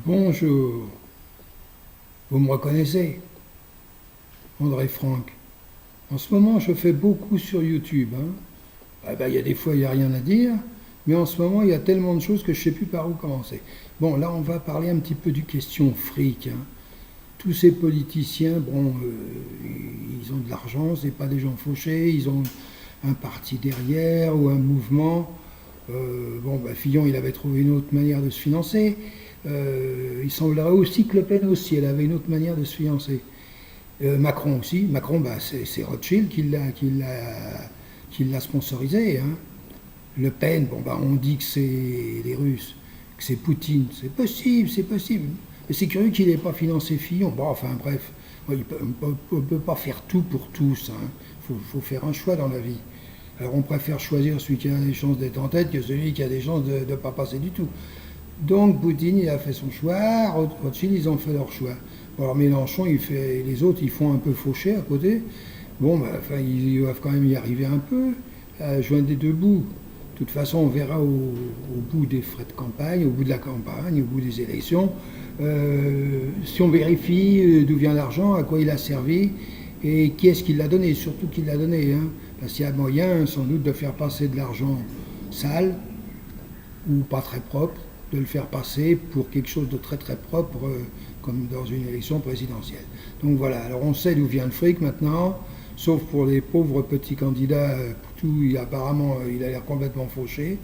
Bonjour, vous me reconnaissez? André Franck. En ce moment, je fais beaucoup sur YouTube, hein. Ah ben, il y a des fois, il n'y a rien à dire, mais en ce moment, il y a tellement de choses que je ne sais plus par où commencer. Bon, là, on va parler un petit peu du question fric, hein. Tous ces politiciens, bon, ils ont de l'argent, c'est pas des gens fauchés, ils ont un parti derrière ou un mouvement. Bon, bah, Fillon, il avait trouvé une autre manière de se financer. Il semblerait aussi que Le Pen aussi, elle avait une autre manière de se financer. Macron aussi. Macron, bah, c'est Rothschild qui l'a sponsorisé, hein. Le Pen, bon, bah, on dit que c'est les Russes, que c'est Poutine. C'est possible, c'est possible. Mais c'est curieux qu'il n'ait pas financé Fillon. Bon, enfin bref, on ne peut pas faire tout pour tous, hein. Faut faire un choix dans la vie. Alors on préfère choisir celui qui a des chances d'être en tête que celui qui a des chances de ne pas passer du tout. Donc Poutine, il a fait son choix, Rothschild, ils ont fait leur choix. Bon, alors Mélenchon, il fait, les autres, ils font un peu faucher à côté. Bon, bah, enfin, ils doivent quand même y arriver un peu, à joindre les deux bouts. De toute façon, on verra au bout des frais de campagne, au bout de la campagne, au bout des élections, si on vérifie d'où vient l'argent, à quoi il a servi et qui est-ce qui l'a donné, surtout qui l'a donné, hein. Parce qu'il y a moyen, sans doute, de faire passer de l'argent sale ou pas très propre, de le faire passer pour quelque chose de très très propre, comme dans une élection présidentielle. Donc voilà, alors on sait d'où vient le fric maintenant, sauf pour les pauvres petits candidats, tout, apparemment il a l'air complètement fauché.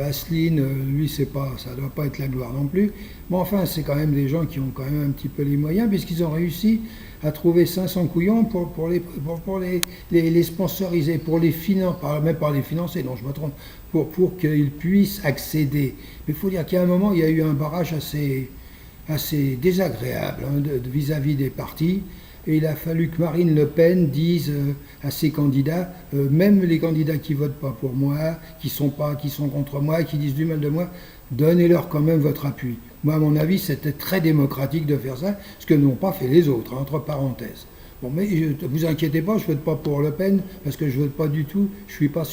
Asselineau, lui, c'est pas, ça ne doit pas être la gloire non plus. Mais enfin, c'est quand même des gens qui ont quand même un petit peu les moyens, puisqu'ils ont réussi à trouver 500 couillons pour les sponsoriser, pour les financer, même pas les financer, non, je me trompe, pour qu'ils puissent accéder. Mais il faut dire qu'à un moment, il y a eu un barrage assez désagréable, hein, vis-à-vis des partis. Et il a fallu que Marine Le Pen dise à ses candidats, même les candidats qui votent pas pour moi, qui sont contre moi, qui disent du mal de moi, donnez-leur quand même votre appui. Moi, à mon avis, c'était très démocratique de faire ça, ce que n'ont pas fait les autres, entre parenthèses. Bon, mais ne vous inquiétez pas, je ne vote pas pour Le Pen, parce que je ne vote pas du tout, je ne suis pas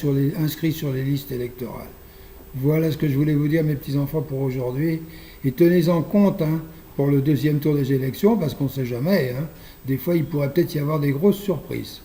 inscrit sur les listes électorales. Voilà ce que je voulais vous dire, mes petits-enfants, pour aujourd'hui. Et tenez-en compte, hein, pour le deuxième tour des élections, parce qu'on ne sait jamais, hein. Des fois, il pourrait peut-être y avoir des grosses surprises.